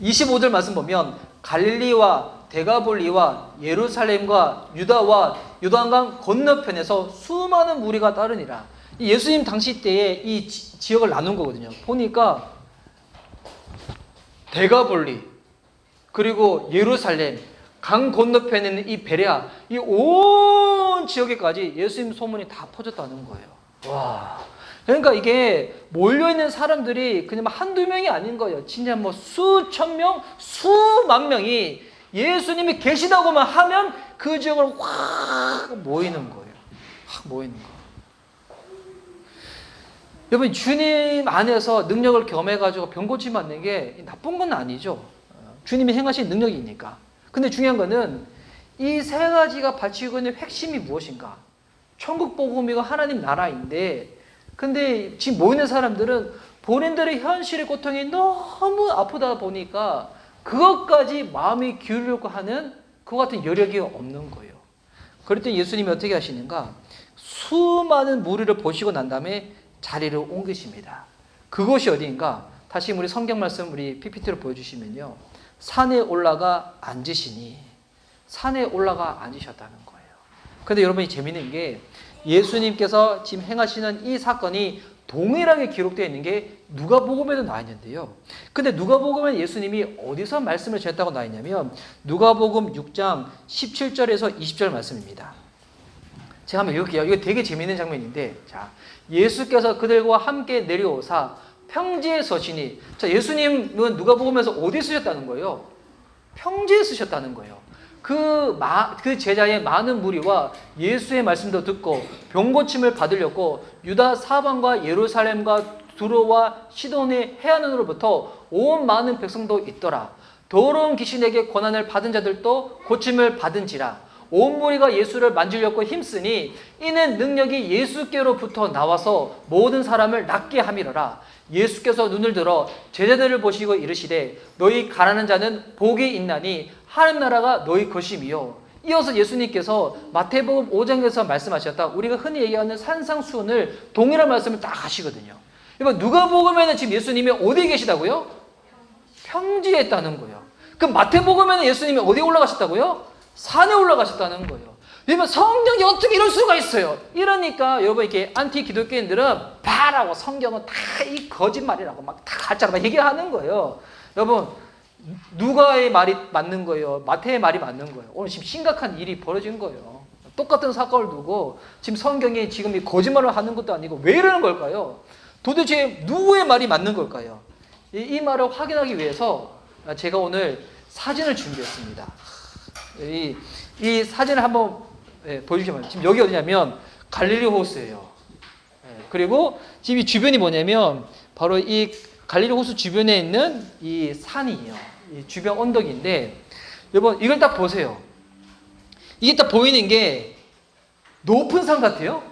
25절 말씀 보면 갈릴리와 데가볼리와 예루살렘과 유다와 요단강 건너편에서 수많은 무리가 따르니라. 예수님 당시 때에 이 지역을 나눈 거거든요. 보니까 데가볼리 그리고 예루살렘 강 건너편에 있는 이 베레아 이 온 지역에까지 예수님 소문이 다 퍼졌다는 거예요. 와. 그러니까 이게 몰려있는 사람들이 그냥 한두 명이 아닌 거예요. 진짜 뭐 수천 명, 수만 명이 예수님이 계시다고만 하면 그 지역으로 확 모이는 거예요. 확 모이는 거. 여러분 주님 안에서 능력을 겸해가지고 병 고침 받는 게 나쁜 건 아니죠. 주님이 행하신 능력이니까. 근데 중요한 거는 이 세 가지가 바치고 있는 핵심이 무엇인가? 천국 복음이고 하나님 나라인데 근데 지금 모이는 사람들은 본인들의 현실의 고통이 너무 아프다 보니까 그것까지 마음이 기울려고 하는 그와 같은 여력이 없는 거예요. 그럴 때 예수님이 어떻게 하시는가? 수많은 무리를 보시고 난 다음에 자리를 옮기십니다. 그것이 어디인가? 다시 우리 성경 말씀 우리 PPT로 보여주시면요. 산에 올라가 앉으시니 산에 올라가 앉으셨다는 거예요. 그런데 여러분이 재밌는 게 예수님께서 지금 행하시는 이 사건이 동일하게 기록되어 있는 게 누가복음에도 나와 있는데요. 근데 누가복음은 예수님이 어디서 말씀을 전했다고 나와 있냐면 누가복음 6장 17절에서 20절 말씀입니다. 제가 한번 읽을게요. 이거 되게 재미있는 장면인데 자, 예수께서 그들과 함께 내려오사 평지에 서시니 자, 예수님은 누가복음에서 어디 쓰셨다는 거예요? 평지에 쓰셨다는 거예요. 그 제자의 많은 무리와 예수의 말씀도 듣고 병고침을 받으려고 유다 사방과 예루살렘과 두로와 시돈의 해안으로부터 온 많은 백성도 있더라. 더러운 귀신에게 권한을 받은 자들도 고침을 받은지라. 온 무리가 예수를 만지려고 힘쓰니 이는 능력이 예수께로부터 나와서 모든 사람을 낫게 함이로라. 예수께서 눈을 들어 제자들을 보시고 이르시되 너희 가난한 자는 복이 있나니 하나님 나라가 너희 것임이요. 이어서 예수님께서 마태복음 5장에서 말씀하셨다. 우리가 흔히 얘기하는 산상수훈을 동일한 말씀을 딱 하시거든요. 누가복음에는 지금 예수님이 어디에 계시다고요? 평지에 있다는 거예요. 그럼 마태복음에는 예수님이 어디에 올라가셨다고요? 산에 올라가셨다는 거예요. 그러면 성경이 어떻게 이럴 수가 있어요? 이러니까 여러분 이렇게 안티 기독교인들은 봐라고 성경은 다 이 거짓말이라고 막 다 가짜로 막 얘기하는 거예요. 여러분 누가의 말이 맞는 거예요? 마태의 말이 맞는 거예요? 오늘 지금 심각한 일이 벌어진 거예요. 똑같은 사건을 두고 지금 성경이 지금 이 거짓말을 하는 것도 아니고 왜 이러는 걸까요? 도대체 누구의 말이 맞는 걸까요? 이 말을 확인하기 위해서 제가 오늘 사진을 준비했습니다. 이 사진을 한번 보여주시면 지금 여기 어디냐면 갈릴리 호수예요. 그리고 지금 이 주변이 뭐냐면 바로 이 갈릴리 호수 주변에 있는 이 산이에요. 이 주변 언덕인데 여러분 이걸 딱 보세요. 이게 딱 보이는 게 높은 산 같아요?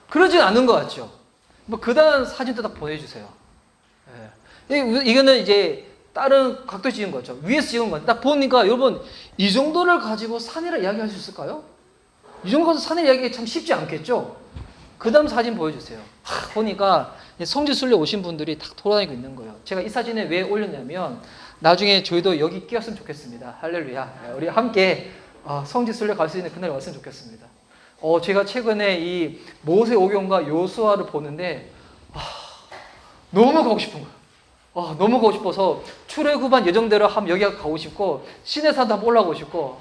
그러진 않은 것 같죠? 뭐 그다음 사진도 딱 보내주세요. 이거는 이제 다른 각도 찍은 거죠. 위에서 찍은 건데 딱 보니까 여러분 이 정도를 가지고 산이라 이야기할 수 있을까요? 이 정도 가지고 산이라 이야기하기 참 쉽지 않겠죠? 그 다음 사진 보여주세요. 보니까 성지순례 오신 분들이 딱 돌아다니고 있는 거예요. 제가 이 사진을 왜 올렸냐면 나중에 저희도 여기 끼었으면 좋겠습니다. 할렐루야. 우리 함께 성지순례 갈 수 있는 그날이 왔으면 좋겠습니다. 제가 최근에 이 모세오경과 요수아를 보는데 너무 가고 싶은 거예요. 너무 가고 싶어서 출애굽한 예정대로 한번 여기 가고 싶고 시내산도 한번 올라가고 싶고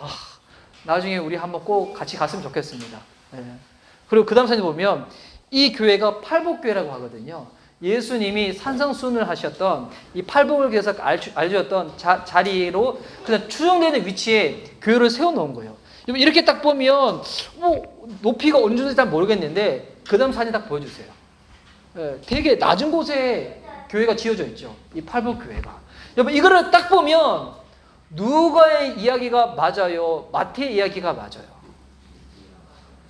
나중에 우리 한번 꼭 같이 갔으면 좋겠습니다. 네. 그리고 그 다음 사진 보면 이 교회가 팔복교회라고 하거든요. 예수님이 산상수훈을 하셨던 이 팔복을 계속 알려줬던 자리로 그냥 추정되는 위치에 교회를 세워놓은 거예요. 이렇게 딱 보면 높이가 어느 정도인지 잘 모르겠는데 그 다음 사진 딱 보여주세요. 네, 되게 낮은 곳에 교회가 지어져 있죠. 이 팔복교회가. 여러분 이거를 딱 보면 누가의 이야기가 맞아요? 마태의 이야기가 맞아요?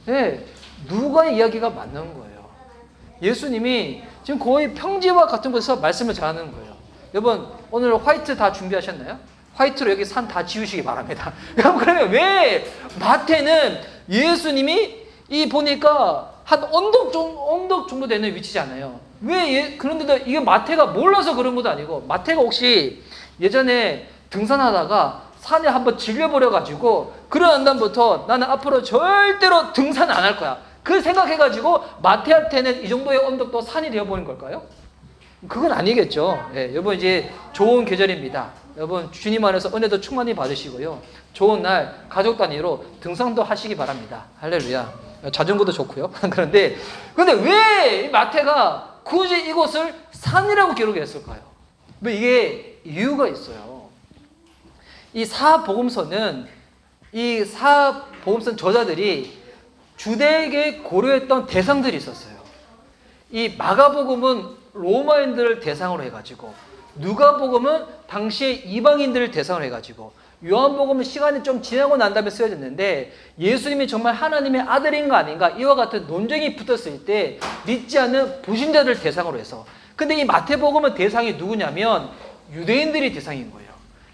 네, 누가의 이야기가 맞는 거예요. 예수님이 지금 거의 평지와 같은 곳에서 말씀을 전하는 거예요. 여러분 오늘 화이트 다 준비하셨나요? 화이트로 여기 산 다 지우시기 바랍니다. 그러면 왜 마태는 예수님이 보니까 한 언덕 정도 되는 위치잖아요. 그런데도 이게 마태가 몰라서 그런 것도 아니고 마태가 혹시 예전에 등산하다가 산에 한번 질려버려가지고 그런 다음부터 나는 앞으로 절대로 등산 안 할 거야. 그 생각해가지고 마태한테는 이 정도의 언덕도 산이 되어버린 걸까요? 그건 아니겠죠. 예, 여러분 이제 좋은 계절입니다. 여러분 주님 안에서 은혜도 충만히 받으시고요. 좋은 날 가족 단위로 등산도 하시기 바랍니다. 할렐루야. 자전거도 좋고요. 그런데 왜 마태가 굳이 이곳을 산이라고 기록했을까요? 이게 이유가 있어요. 이 사복음서는 저자들이 주대에게 고려했던 대상들이 있었어요. 이 마가복음은 로마인들을 대상으로 해가지고, 누가복음은 당시의 이방인들을 대상으로 해가지고, 요한복음은 시간이 좀 지나고 난 다음에 쓰여졌는데 예수님이 정말 하나님의 아들인가 아닌가 이와 같은 논쟁이 붙었을 때 믿지 않는 불신자들 대상으로 해서. 근데 이 마태복음은 대상이 누구냐면 유대인들이 대상인 거예요.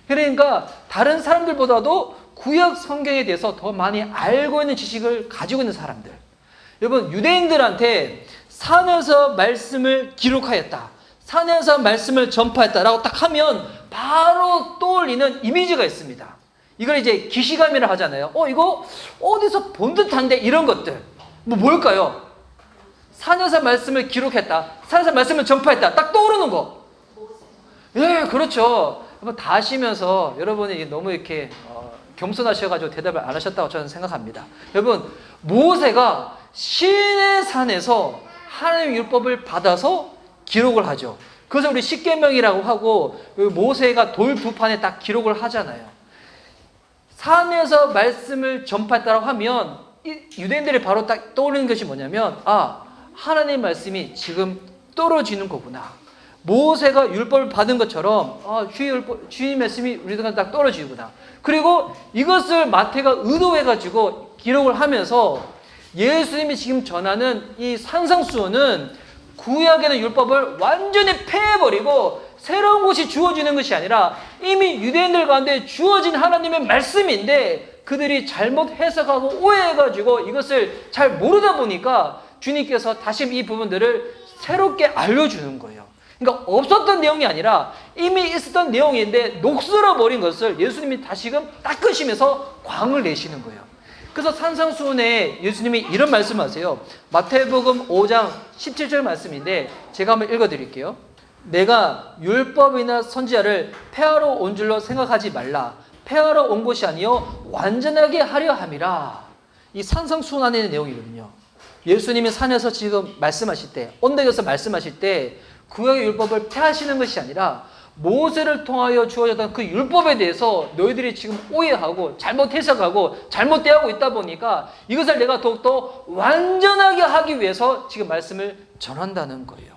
그러니까 다른 사람들보다도 구약 성경에 대해서 더 많이 알고 있는 지식을 가지고 있는 사람들. 여러분 유대인들한테 산에서 말씀을 기록하였다, 산에서 말씀을 전파했다라고 딱 하면 바로 떠올리는 이미지가 있습니다. 이걸 이제 기시감이라 하잖아요. 이거 어디서 본 듯한데 이런 것들. 뭘까요? 산에서 말씀을 기록했다, 산에서 말씀을 전파했다, 딱 떠오르는 거. 예, 그렇죠. 한번 다 하시면서 여러분이 너무 이렇게 겸손하셔가지고 대답을 안 하셨다고 저는 생각합니다. 여러분 모세가 시내산에서 하나님의 율법을 받아서 기록을 하죠. 그래서 우리 십계명이라고 하고 모세가 돌 두 판에 딱 기록을 하잖아요. 산에서 말씀을 전파했다고 하면 유대인들이 바로 딱 떠오르는 것이 뭐냐면 하나님의 말씀이 지금 떨어지는 거구나. 모세가 율법을 받은 것처럼 주의 말씀이 우리들한테 딱 떨어지구나. 그리고 이것을 마태가 의도해가지고 기록을 하면서 예수님이 지금 전하는 이 산상수훈은 구약에는 율법을 완전히 폐해버리고 새로운 것이 주어지는 것이 아니라 이미 유대인들 가운데 주어진 하나님의 말씀인데 그들이 잘못 해석하고 오해해가지고 이것을 잘 모르다 보니까 주님께서 다시 이 부분들을 새롭게 알려주는 거예요. 그러니까 없었던 내용이 아니라 이미 있었던 내용인데 녹슬어버린 것을 예수님이 다시금 닦으시면서 광을 내시는 거예요. 그래서 산상수훈에 예수님이 이런 말씀하세요. 마태복음 5장 17절 말씀인데 제가 한번 읽어드릴게요. 내가 율법이나 선지자를 폐하러 온 줄로 생각하지 말라. 폐하러 온 것이 아니요 완전하게 하려 함이라. 이 산상수훈 안에 있는 내용이거든요. 예수님이 산에서 지금 말씀하실 때, 언덕에서 말씀하실 때 구약의 율법을 폐하시는 것이 아니라 모세를 통하여 주어졌던 그 율법에 대해서 너희들이 지금 오해하고 잘못 해석하고 잘못 대하고 있다 보니까 이것을 내가 더욱더 완전하게 하기 위해서 지금 말씀을 전한다는 거예요.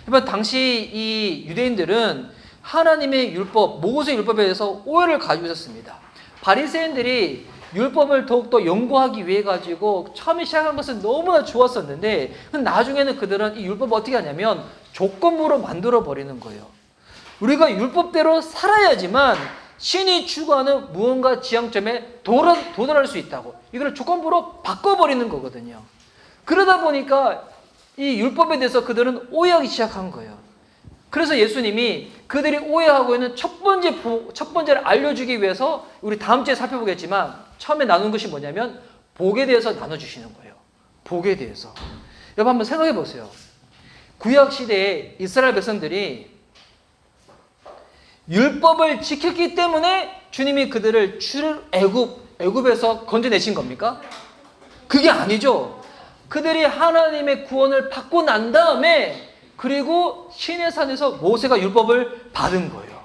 여러분 당시 이 유대인들은 하나님의 율법, 모세의 율법에 대해서 오해를 가지고 있었습니다. 바리새인들이 율법을 더욱더 연구하기 위해 가지고 처음에 시작한 것은 너무나 좋았었는데 나중에는 그들은 이 율법을 어떻게 하냐면 조건부로 만들어 버리는 거예요. 우리가 율법대로 살아야지만 신이 추구하는 무언가 지향점에 도달할 수 있다고 이걸 조건부로 바꿔버리는 거거든요. 그러다 보니까 이 율법에 대해서 그들은 오해하기 시작한 거예요. 그래서 예수님이 그들이 오해하고 있는 첫 번째를 알려주기 위해서 우리 다음 주에 살펴보겠지만 처음에 나눈 것이 뭐냐면 복에 대해서 나눠주시는 거예요. 복에 대해서. 여러분 한번 생각해 보세요. 구약 시대에 이스라엘 백성들이 율법을 지켰기 때문에 주님이 그들을 애굽에서 건져내신 겁니까? 그게 아니죠. 그들이 하나님의 구원을 받고 난 다음에 그리고 시내산에서 모세가 율법을 받은 거예요.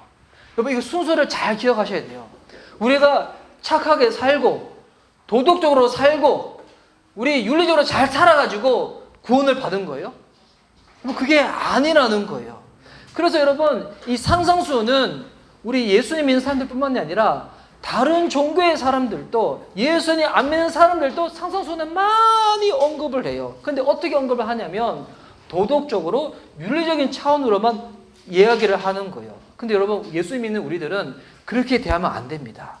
여러분, 이거 순서를 잘 기억하셔야 돼요. 우리가 착하게 살고 도덕적으로 살고 우리 윤리적으로 잘 살아가지고 구원을 받은 거예요? 그게 아니라는 거예요. 그래서 여러분, 이 상상수훈은 우리 예수님 믿는 사람들뿐만이 아니라 다른 종교의 사람들도, 예수님 안 믿는 사람들도 상상수훈은 많이 언급을 해요. 근데 어떻게 언급을 하냐면 도덕적으로 윤리적인 차원으로만 이야기를 하는 거예요. 근데 여러분, 예수님 믿는 우리들은 그렇게 대하면 안 됩니다.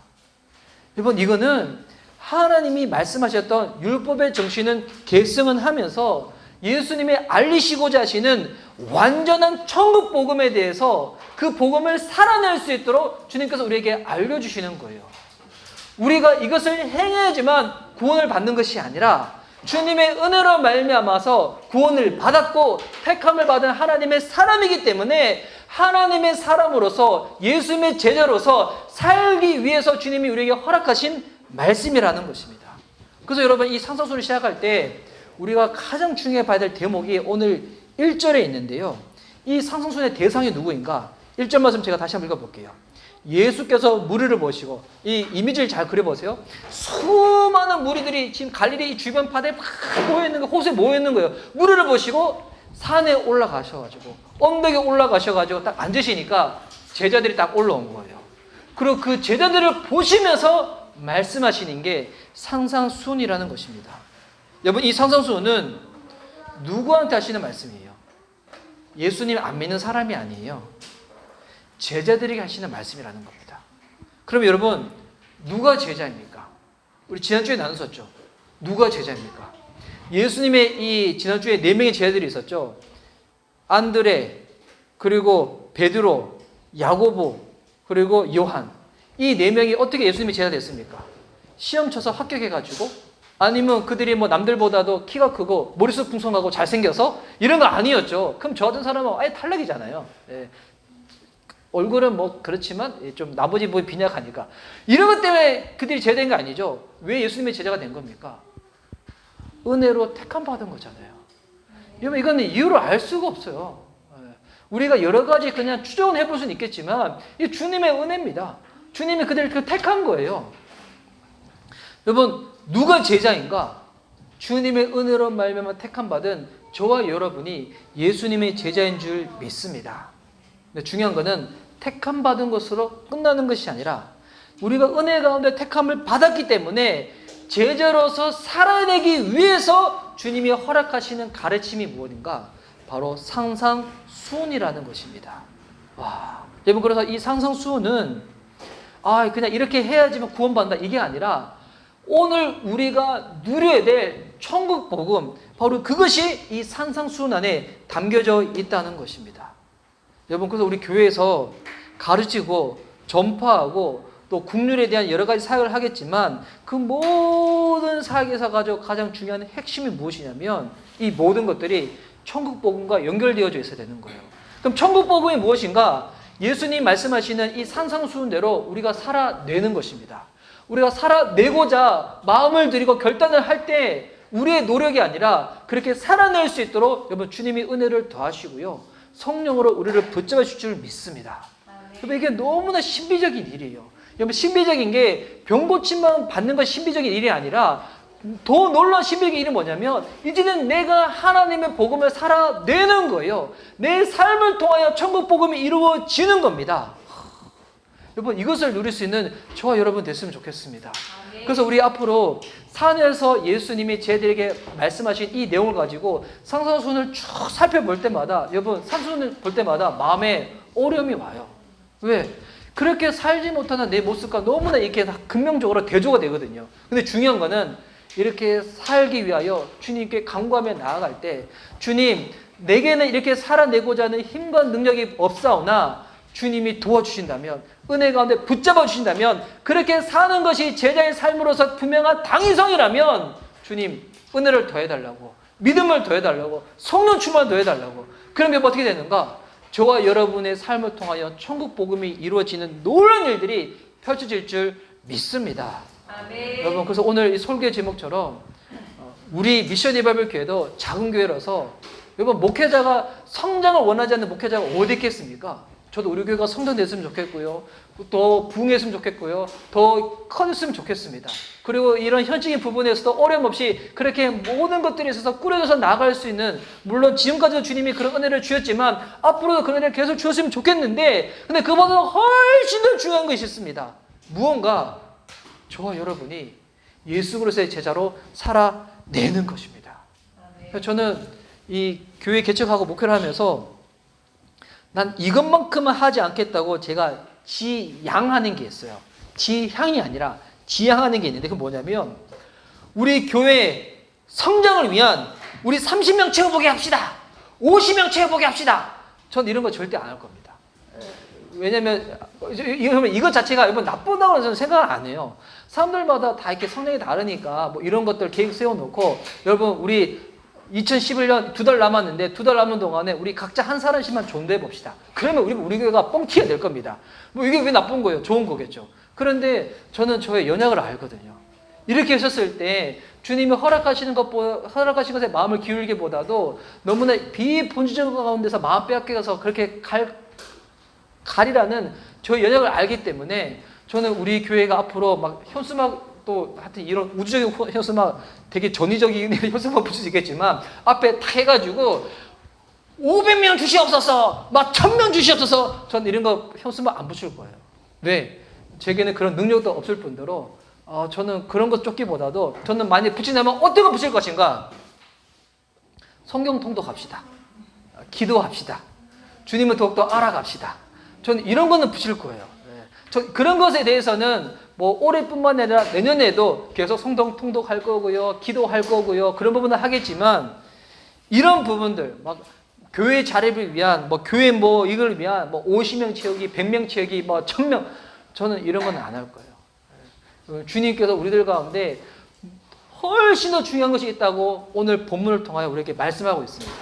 여러분, 이거는 하나님이 말씀하셨던 율법의 정신은 계승은 하면서 예수님이 알리시고자 하시는 완전한 천국 복음에 대해서 그 복음을 살아낼 수 있도록 주님께서 우리에게 알려주시는 거예요. 우리가 이것을 행해야지만 구원을 받는 것이 아니라 주님의 은혜로 말미암아서 구원을 받았고 택함을 받은 하나님의 사람이기 때문에 하나님의 사람으로서 예수님의 제자로서 살기 위해서 주님이 우리에게 허락하신 말씀이라는 것입니다. 그래서 여러분, 이 상상수훈을 시작할 때 우리가 가장 중요해 봐야 될 대목이 오늘 1절에 있는데요. 이 상상수훈의 대상이 누구인가? 1절 말씀 제가 다시 한번 읽어볼게요. 예수께서 무리를 보시고, 이 이미지를 잘 그려보세요. 수많은 무리들이 지금 갈릴리 주변 바다에 막 모여있는 거, 호수에 모여있는 거예요. 무리를 보시고 산에 올라가셔가지고 언덕에 올라가셔가지고 딱 앉으시니까 제자들이 딱 올라온 거예요. 그리고 그 제자들을 보시면서 말씀하시는 게 상상수훈이라는 것입니다. 여러분, 이 상상수훈은 누구한테 하시는 말씀이에요? 예수님 안 믿는 사람이 아니에요. 제자들에게 하시는 말씀이라는 겁니다. 그럼 여러분, 누가 제자입니까? 우리 지난주에 나눴었죠. 누가 제자입니까? 예수님의 이 지난주에 4명의 제자들이 있었죠. 안드레, 그리고 베드로, 야고보, 그리고 요한. 이 4명이 어떻게 예수님의 제자 됐습니까? 시험 쳐서 합격해가지고? 아니면 그들이 뭐 남들보다도 키가 크고 머릿속 풍성하고 잘생겨서? 이런 거 아니었죠. 그럼 저 같은 사람은 아예 탈락이잖아요. 예. 얼굴은 뭐 그렇지만 좀 나머지 뭐 빈약하니까. 이런 것 때문에 그들이 제자된 거 아니죠. 왜 예수님의 제자가 된 겁니까? 은혜로 택함 받은 거잖아요. 여러분, 이거는 이유를 알 수가 없어요. 우리가 여러 가지 그냥 추정을 해볼 수는 있겠지만 이 주님의 은혜입니다. 주님이 그들을 택한 거예요. 여러분, 누가 제자인가? 주님의 은혜로 말미암아 택함 받은 저와 여러분이 예수님의 제자인 줄 믿습니다. 근데 중요한 것은 택함 받은 것으로 끝나는 것이 아니라 우리가 은혜 가운데 택함을 받았기 때문에 제자로서 살아내기 위해서 주님이 허락하시는 가르침이 무엇인가? 바로 상상수훈이라는 것입니다. 와, 여러분, 그래서 이 상상수훈은 그냥 이렇게 해야지만 구원받는다, 이게 아니라 오늘 우리가 누려야 될 천국 복음, 바로 그것이 이 상상수훈 안에 담겨져 있다는 것입니다. 여러분, 그래서 우리 교회에서 가르치고 전파하고 또 국률에 대한 여러 가지 사역을 하겠지만 그 모든 사역에서 가장 중요한 핵심이 무엇이냐면 이 모든 것들이 천국 복음과 연결되어져 있어야 되는 거예요. 그럼 천국 복음이 무엇인가? 예수님 말씀하시는 이 상상수훈대로 우리가 살아내는 것입니다. 우리가 살아내고자 마음을 들이고 결단을 할 때 우리의 노력이 아니라 그렇게 살아낼 수 있도록 여러분, 주님이 은혜를 더하시고요, 성령으로 우리를 붙잡아 주실 줄 믿습니다. 여러분, 이게 너무나 신비적인 일이에요. 여러분, 신비적인 게 병 고침만 받는 건 신비적인 일이 아니라 더 놀라운 신비적인 일은 뭐냐면 이제는 내가 하나님의 복음을 살아내는 거예요. 내 삶을 통하여 천국 복음이 이루어지는 겁니다. 여러분, 이것을 누릴 수 있는 저와 여러분 됐으면 좋겠습니다. 그래서 우리 앞으로 산에서 예수님이 제자들에게 말씀하신 이 내용을 가지고 상상수훈을 쭉 살펴볼 때마다, 여러분, 상상수훈을 볼 때마다 마음에 어려움이 와요. 왜? 그렇게 살지 못하는 내 모습과 너무나 이렇게 근명적으로 대조가 되거든요. 근데 중요한 거는 이렇게 살기 위하여 주님께 간구하며 나아갈 때, 주님, 내게는 이렇게 살아내고자 하는 힘과 능력이 없사오나 주님이 도와주신다면, 은혜 가운데 붙잡아 주신다면, 그렇게 사는 것이 제자의 삶으로서 분명한 당위성이라면 주님, 은혜를 더해달라고, 믿음을 더해달라고, 성령 충만 더해달라고. 그러면 어떻게 되는가? 저와 여러분의 삶을 통하여 천국 복음이 이루어지는 놀라운 일들이 펼쳐질 줄 믿습니다. 아멘. 여러분, 그래서 오늘 이 설교 제목처럼 우리 미션 리바이벌 교회도 작은 교회라서 여러분, 목회자가 성장을 원하지 않는 목회자가 어디 있겠습니까? 저도 우리 교회가 성장됐으면 좋겠고요. 더 부흥했으면 좋겠고요. 더 커졌으면 좋겠습니다. 그리고 이런 현실적인 부분에서도 어려움 없이 그렇게 모든 것들에 있어서 꾸려져서 나갈 수 있는, 물론 지금까지도 주님이 그런 은혜를 주셨지만 앞으로도 그런 은혜를 계속 주셨으면 좋겠는데, 근데 그보다 훨씬 더 중요한 것이 있습니다. 무언가 저와 여러분이 예수 그리스도의 제자로 살아내는 것입니다. 저는 이 교회 개척하고 목회를 하면서 난 이것만큼은 하지 않겠다고 제가 지향하는 게 있어요. 지향이 아니라 지향하는 게 있는데, 그건 뭐냐면 우리 교회 성장을 위한 우리 30명 채워보게 합시다. 50명 채워보게 합시다. 전 이런 거 절대 안 할 겁니다. 왜냐면 이것 자체가 여러분 나쁘다고 저는 생각을 안 해요. 사람들마다 다 이렇게 성향이 다르니까 뭐 이런 것들 계획 세워놓고, 여러분 우리 2011년 2달 남았는데 2달 남은 동안에 우리 각자 한 사람씩만 존대해 봅시다. 그러면 우리 교회가 뻥튀기가 될 겁니다. 뭐 이게 왜 나쁜 거예요? 좋은 거겠죠. 그런데 저는 저의 연약을 알거든요. 이렇게 하셨을 때 주님이 허락하시는 것에 마음을 기울기보다도 너무나 비본질적인 가운데서 마음 빼앗겨서 그렇게 가리라는 저의 연약을 알기 때문에, 저는 우리 교회가 앞으로 막 현수막, 또 하여튼 이런 우주적인 현수막, 되게 전위적인 현수막 붙일 수 있겠지만 앞에 딱 해가지고 500명 주시옵소서, 막 1000명 주시옵소서, 전 이런 거 현수막 안 붙일 거예요. 왜? 제게는 그런 능력도 없을 뿐더러 저는 그런 것 쫓기보다도, 저는 만약에 붙인다면 어떤 거 붙일 것인가? 성경 통독합시다. 기도합시다. 주님을 더욱더 알아갑시다. 저는 이런 거는 붙일 거예요. 그런 것에 대해서는 뭐 올해뿐만 아니라 내년에도 계속 성경 통독할 거고요, 기도할 거고요, 그런 부분은 하겠지만, 이런 부분들 막 교회 자립을 위한 뭐 교회 뭐 이걸 위한 뭐 50명 채우기, 100명 채우기, 뭐 1000명, 저는 이런 건 안 할 거예요. 주님께서 우리들 가운데 훨씬 더 중요한 것이 있다고 오늘 본문을 통하여 우리에게 말씀하고 있습니다.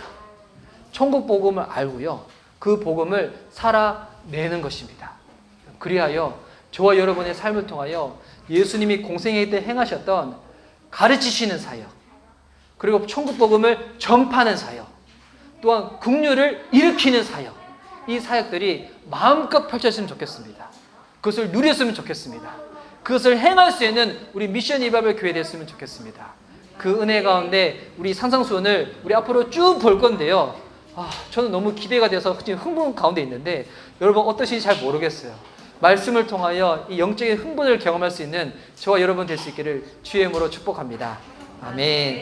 천국 복음을 알고요, 그 복음을 살아내는 것입니다. 그리하여 저와 여러분의 삶을 통하여 예수님이 공생애 때 행하셨던 가르치시는 사역, 그리고 천국 복음을 전파하는 사역, 또한 긍휼을 일으키는 사역, 이 사역들이 마음껏 펼쳐졌으면 좋겠습니다. 그것을 누렸으면 좋겠습니다. 그것을 행할 수 있는 우리 미션 리바이벌 교회 됐으면 좋겠습니다. 그 은혜 가운데 우리 산상수훈을 우리 앞으로 쭉 볼 건데요. 저는 너무 기대가 돼서 지금 흥분 가운데 있는데, 여러분 어떠신지 잘 모르겠어요. 말씀을 통하여 이 영적인 흥분을 경험할 수 있는 저와 여러분 될 수 있기를 주의 이름으로 축복합니다. 아멘.